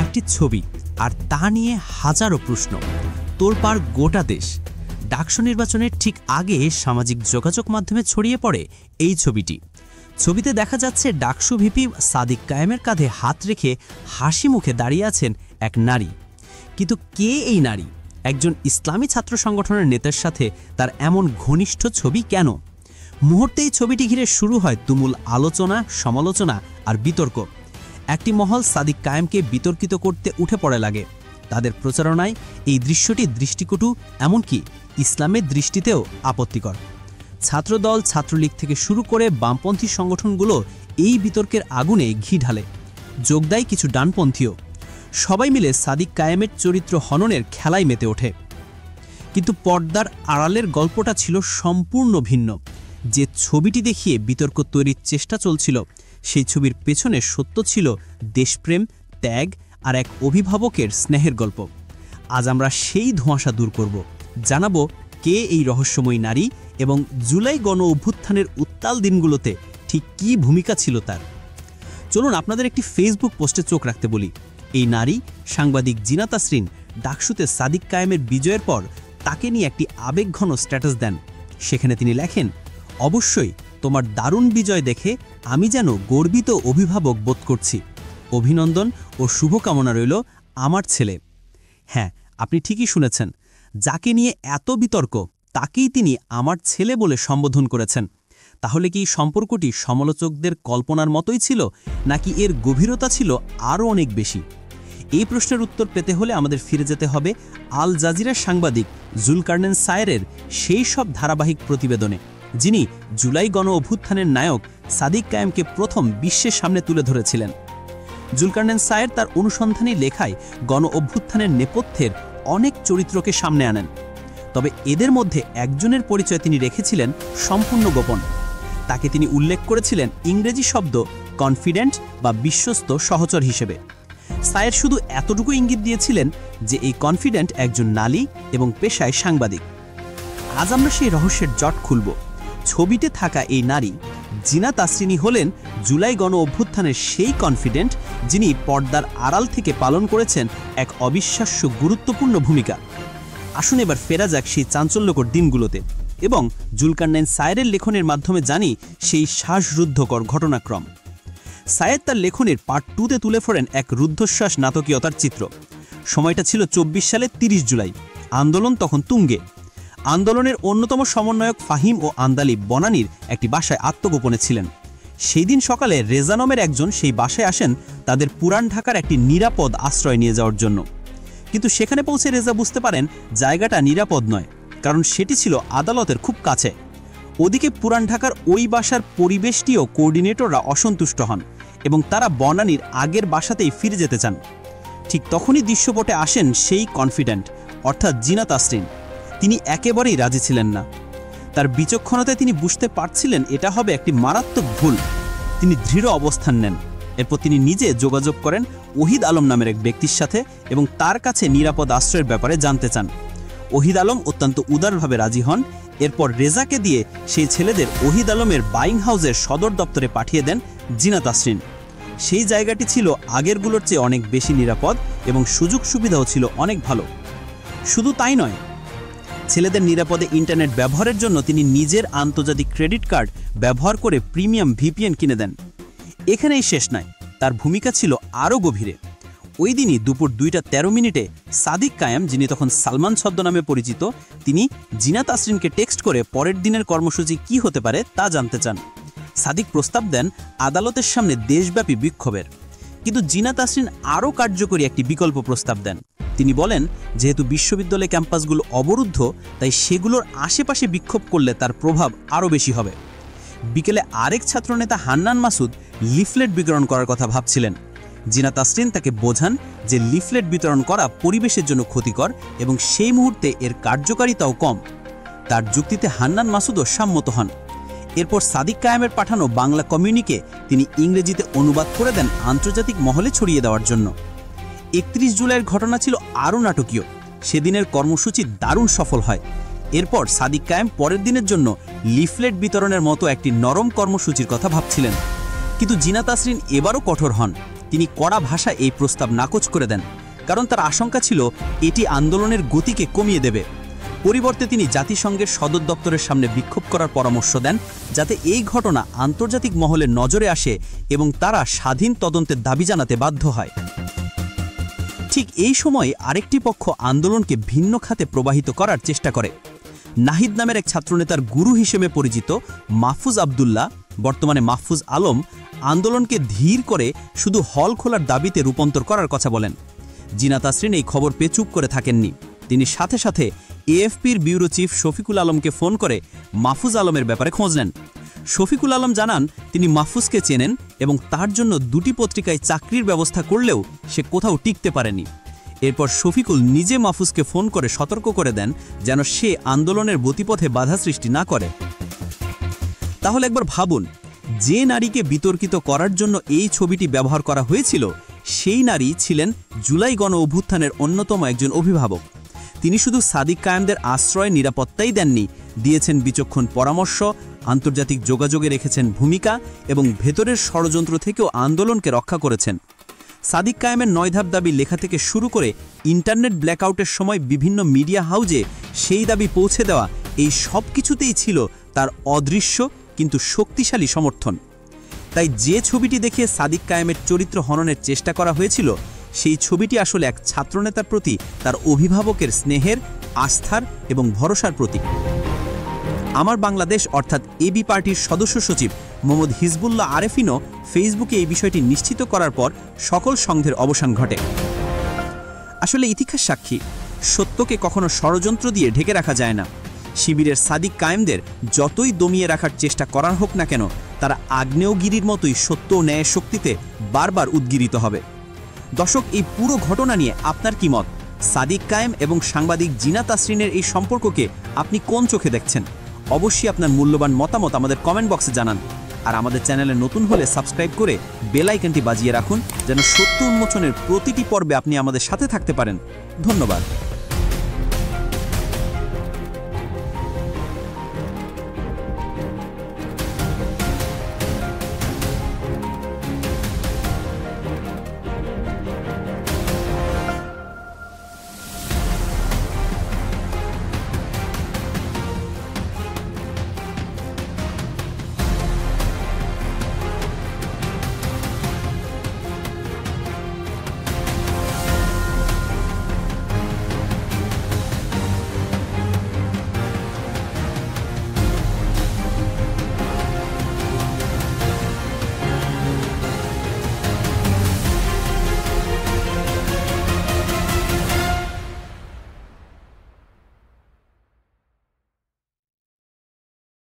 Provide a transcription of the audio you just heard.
একটি ছবি, আর তা নিয়ে হাজারো প্রশ্ন। তোলপাড় গোটা দেশ। ডাকসু নির্বাচনের ঠিক আগে সামাজিক যোগাযোগ মাধ্যমে ছড়িয়ে পড়ে এই ছবিটি। ছবিতে দেখা যাচ্ছে ডাকসু ভিপি সাদিক কায়েমের কাঁধে হাত রেখে হাসি মুখে দাঁড়িয়ে আছেন এক নারী। কিন্তু কে এই নারী? একজন ইসলামী ছাত্র সংগঠনের নেতার সাথে তার এমন ঘনিষ্ঠ ছবি কেন? মুহূর্তেই ছবিটি ঘিরে শুরু হয় তুমুল আলোচনা, সমালোচনা আর বিতর্ক। একটি মহল সাদিক কায়েমকে বিতর্কিত করতে উঠে পড়ে লাগে। তাদের প্রচারণায় এই দৃশ্যটি দৃষ্টিকটু, এমনকি ইসলামের দৃষ্টিতেও আপত্তিকর। ছাত্রদল, ছাত্রলীগ থেকে শুরু করে বামপন্থী সংগঠনগুলো এই বিতর্কের আগুনে ঘি ঢালে। যোগ দেয় কিছু ডানপন্থীও। সবাই মিলে সাদিক কায়েমের চরিত্র হননের খেলায় মেতে ওঠে। কিন্তু পর্দার আড়ালের গল্পটা ছিল সম্পূর্ণ ভিন্ন। যে ছবিটি দেখিয়ে বিতর্ক তৈরির চেষ্টা চলছিল, সেই ছবির পেছনে সত্য ছিল দেশপ্রেম, ত্যাগ আর এক অভিভাবকের স্নেহের গল্প। আজ আমরা সেই ধোঁয়াশা দূর করব, জানাবো কে এই রহস্যময়ী নারী এবং জুলাই গণ অভ্যুত্থানের উত্তাল দিনগুলোতে ঠিক কী ভূমিকা ছিল তার। চলুন আপনাদের একটি ফেসবুক পোস্টে চোখ রাখতে বলি। এই নারী সাংবাদিক জিনা তাসরিন ডাকসুতে সাদিক কায়েমের বিজয়ের পর তাকে নিয়ে একটি আবেগঘন স্ট্যাটাস দেন। সেখানে তিনি লেখেন, অবশ্যই তোমার দারুণ বিজয় দেখে আমি যেন গর্বিত অভিভাবক বোধ করছি। অভিনন্দন ও শুভকামনা রইল আমার ছেলে। হ্যাঁ, আপনি ঠিকই শুনেছেন, যাকে নিয়ে এত বিতর্ক তাকেই তিনি আমার ছেলে বলে সম্বোধন করেছেন। তাহলে কি সম্পর্কটি সমালোচকদের কল্পনার মতোই ছিল, নাকি এর গভীরতা ছিল আরও অনেক বেশি? এই প্রশ্নের উত্তর পেতে হলে আমাদের ফিরে যেতে হবে আল জাজিরার সাংবাদিক জুলকারনেন সায়েরের সেই সব ধারাবাহিক প্রতিবেদনে, যিনি জুলাই গণ অভ্যুত্থানের নায়ক সাদিক কায়েমকে প্রথম বিশ্বের সামনে তুলে ধরেছিলেন। জুলকারনেন সায়ের তার অনুসন্ধানী লেখায় গণ অভ্যুত্থানের নেপথ্যের অনেক চরিত্রকে সামনে আনেন। তবে এদের মধ্যে একজনের পরিচয় তিনি রেখেছিলেন সম্পূর্ণ গোপন। তাকে তিনি উল্লেখ করেছিলেন ইংরেজি শব্দ কনফিডেন্ট বা বিশ্বস্ত সহচর হিসেবে। সায়ের শুধু এতটুকু ইঙ্গিত দিয়েছিলেন যে এই কনফিডেন্ট একজন নারী এবং পেশায় সাংবাদিক। আজ আমরা সেই রহস্যের জট খুলব। ছবিতে থাকা এই নারী জিনা তাসরিনি হলেন জুলাই গণ অভ্যুত্থানের সেই কনফিডেন্ট, যিনি পর্দার আড়াল থেকে পালন করেছেন এক অবিশ্বাস্য গুরুত্বপূর্ণ ভূমিকা। আসুন এবার ফেরা যাক সেই চাঞ্চল্যকর দিনগুলোতে এবং জুলকারনেন সায়েরের লেখনের মাধ্যমে জানি সেই শ্বাসরুদ্ধকর ঘটনাক্রম। সায়ের তার লেখনের পার্ট 2-তে তুলে ফোরেন এক রুদ্ধশ্বাস নাটকীয়তার চিত্র। সময়টা ছিল 24 সালের 30 জুলাই। আন্দোলন তখন তুঙ্গে। আন্দোলনের অন্যতম সমন্বয়ক ফাহিম ও আন্দালিব বনানীর একটি বাসায় আত্মগোপনে ছিলেন। সেই দিন সকালে রেজা নামের একজন সেই বাসায় আসেন তাদের পুরান ঢাকার একটি নিরাপদ আশ্রয় নিয়ে যাওয়ার জন্য। কিন্তু সেখানে পৌঁছে রেজা বুঝতে পারেন জায়গাটা নিরাপদ নয়, কারণ সেটি ছিল আদালতের খুব কাছে। ওদিকে পুরান ঢাকার ওই বাসার পরিবেশটিও কোঅর্ডিনেটররা অসন্তুষ্ট হন এবং তারা বনানীর আগের বাসাতেই ফিরে যেতে চান। ঠিক তখনই দৃশ্যপটে আসেন সেই কনফিডেন্ট, অর্থাৎ জিনা তাসরিন। তিনি একেবারেই রাজি ছিলেন না। তার বিচক্ষণতায় তিনি বুঝতে পারছিলেন এটা হবে একটি মারাত্মক ভুল। তিনি দৃঢ় অবস্থান নেন। এরপর তিনি নিজে যোগাযোগ করেন ওহিদ আলম নামের এক ব্যক্তির সাথে এবং তার কাছে নিরাপদ আশ্রয়ের ব্যাপারে জানতে চান। ওহিদ আলম অত্যন্ত উদারভাবে রাজি হন। এরপর রেজাকে দিয়ে সেই ছেলেদের ওহিদ আলমের বাইং হাউসের সদর দপ্তরে পাঠিয়ে দেন জিনা তাসরিন। সেই জায়গাটি ছিল আগেরগুলোর চেয়ে অনেক বেশি নিরাপদ এবং সুযোগ সুবিধাও ছিল অনেক ভালো। শুধু তাই নয়, ছেলেদের নিরাপদে ইন্টারনেট ব্যবহারের জন্য তিনি নিজের আন্তর্জাতিক ক্রেডিট কার্ড ব্যবহার করে প্রিমিয়াম ভিপিএন কিনে দেন। এখানেই শেষ নয়, তার ভূমিকা ছিল আরও গভীরে। ওই দিনই দুপুর 2:13 সাদিক কায়েম, যিনি তখন সালমান ছদ্মনামে পরিচিত, তিনি জিনা তাসরিনকে টেক্সট করে পরের দিনের কর্মসূচি কি হতে পারে তা জানতে চান। সাদিক প্রস্তাব দেন আদালতের সামনে দেশব্যাপী বিক্ষোভের। কিন্তু জিনা তাসরিন আরও কার্যকরী একটি বিকল্প প্রস্তাব দেন। তিনি বলেন, যেহেতু বিশ্ববিদ্যালয় ক্যাম্পাসগুলো অবরুদ্ধ, তাই সেগুলোর আশেপাশে বিক্ষোভ করলে তার প্রভাব আরও বেশি হবে। বিকেলে আরেক ছাত্রনেতা হান্নান মাসুদ লিফলেট বিতরণ করার কথা ভাবছিলেন। জিনা তাসরিন তাকে বোঝান যে লিফলেট বিতরণ করা পরিবেশের জন্য ক্ষতিকর এবং সেই মুহূর্তে এর কার্যকারিতাও কম। তার যুক্তিতে হান্নান মাসুদও সম্মত হন। এরপর সাদিক কায়েমের পাঠানো বাংলা কমিউনিকে তিনি ইংরেজিতে অনুবাদ করে দেন আন্তর্জাতিক মহলে ছড়িয়ে দেওয়ার জন্য। 31 জুলাইয়ের ঘটনা ছিল আরও নাটকীয়। সেদিনের কর্মসূচি দারুণ সফল হয়। এরপর সাদিক কায়েম পরের দিনের জন্য লিফলেট বিতরণের মতো একটি নরম কর্মসূচির কথা ভাবছিলেন। কিন্তু জিনা তাসরিন এবারও কঠোর হন। তিনি কড়া ভাষায় এই প্রস্তাব নাকচ করে দেন, কারণ তার আশঙ্কা ছিল এটি আন্দোলনের গতিকে কমিয়ে দেবে। পরিবর্তে তিনি জাতিসংঘের সদর দপ্তরের সামনে বিক্ষোভ করার পরামর্শ দেন, যাতে এই ঘটনা আন্তর্জাতিক মহলের নজরে আসে এবং তারা স্বাধীন তদন্তের দাবি জানাতে বাধ্য হয়। ঠিক এই সময়ে আরেকটি পক্ষ আন্দোলনকে ভিন্ন খাতে প্রবাহিত করার চেষ্টা করে। নাহিদ নামের এক ছাত্রনেতার গুরু হিসেবে পরিচিত মাহফুজ আবদুল্লাহ, বর্তমানে মাহফুজ আলম, আন্দোলনকে ধীর করে শুধু হল খোলার দাবিতে রূপান্তর করার কথা বলেন। জিনা তাসরিন এই খবর পেয়ে চুপ করে থাকেননি। তিনি সাথে সাথে এএফপির ব্যুরো চিফ শফিকুল আলমকে ফোন করে মাহফুজ আলমের ব্যাপারে খোঁজ নেন। শফিকুল আলম জানান তিনি মাহফুজকে চেনেন এবং তার জন্য দুটি পত্রিকায় চাকরির ব্যবস্থা করলেও সে কোথাও টিকতে পারেনি। এরপর শফিকুল নিজে মাহফুজকে ফোন করে সতর্ক করে দেন যেন সে আন্দোলনের গতিপথে বাধা সৃষ্টি না করে। তাহলে একবার ভাবুন, যে নারীকে বিতর্কিত করার জন্য এই ছবিটি ব্যবহার করা হয়েছিল, সেই নারী ছিলেন জুলাই গণ অভ্যুত্থানের অন্যতম একজন অভিভাবক। তিনি শুধু সাদিক কায়েমদের আশ্রয় নিরাপত্তাই দেননি, দিয়েছেন বিচক্ষণ পরামর্শ, আন্তর্জাতিক যোগাযোগে রেখেছেন ভূমিকা এবং ভেতরের ষড়যন্ত্র থেকেও আন্দোলনকে রক্ষা করেছেন। সাদিক কায়েমের 9 ধাপ দাবি লেখা থেকে শুরু করে ইন্টারনেট ব্ল্যাকআউটের সময় বিভিন্ন মিডিয়া হাউজে সেই দাবি পৌঁছে দেওয়া, এই সব কিছুতেই ছিল তার অদৃশ্য কিন্তু শক্তিশালী সমর্থন। তাই যে ছবিটি দেখে সাদিক কায়েমের চরিত্র হননের চেষ্টা করা হয়েছিল, সেই ছবিটি আসলে এক ছাত্রনেতার প্রতি তার অভিভাবকের স্নেহের, আস্থার এবং ভরসার প্রতীক। আমার বাংলাদেশ অর্থাৎ এবি পার্টির সদস্য সচিব মোহাম্মদ হিজবুল্লাহ আরেফিনও ফেসবুকে এই বিষয়টি নিশ্চিত করার পর সকল সংঘের অবসান ঘটে। আসলে ইতিহাস সাক্ষী, সত্যকে কখনো ষড়যন্ত্র দিয়ে ঢেকে রাখা যায় না। শিবিরের সাদিক কায়েমদের যতই দমিয়ে রাখার চেষ্টা করা হোক না কেন, তারা আগ্নেয়গিরির মতোই সত্য ও ন্যায়ের শক্তিতে বারবার উদ্গীরিত হবে। দর্শক, এই পুরো ঘটনা নিয়ে আপনার কি মত? সাদিক কায়েম এবং সাংবাদিক জিনা তাসরিনের এই সম্পর্ককে আপনি কোন চোখে দেখছেন? অবশ্যই আপনার মূল্যবান মতামত আমাদের কমেন্ট বক্সে জানান। আর আমাদের চ্যানেলে নতুন হলে সাবস্ক্রাইব করে বেল আইকনটি বাজিয়ে রাখুন, যেন সত্য উন্মোচনের প্রতিটি পর্বে আপনি আমাদের সাথে থাকতে পারেন। ধন্যবাদ।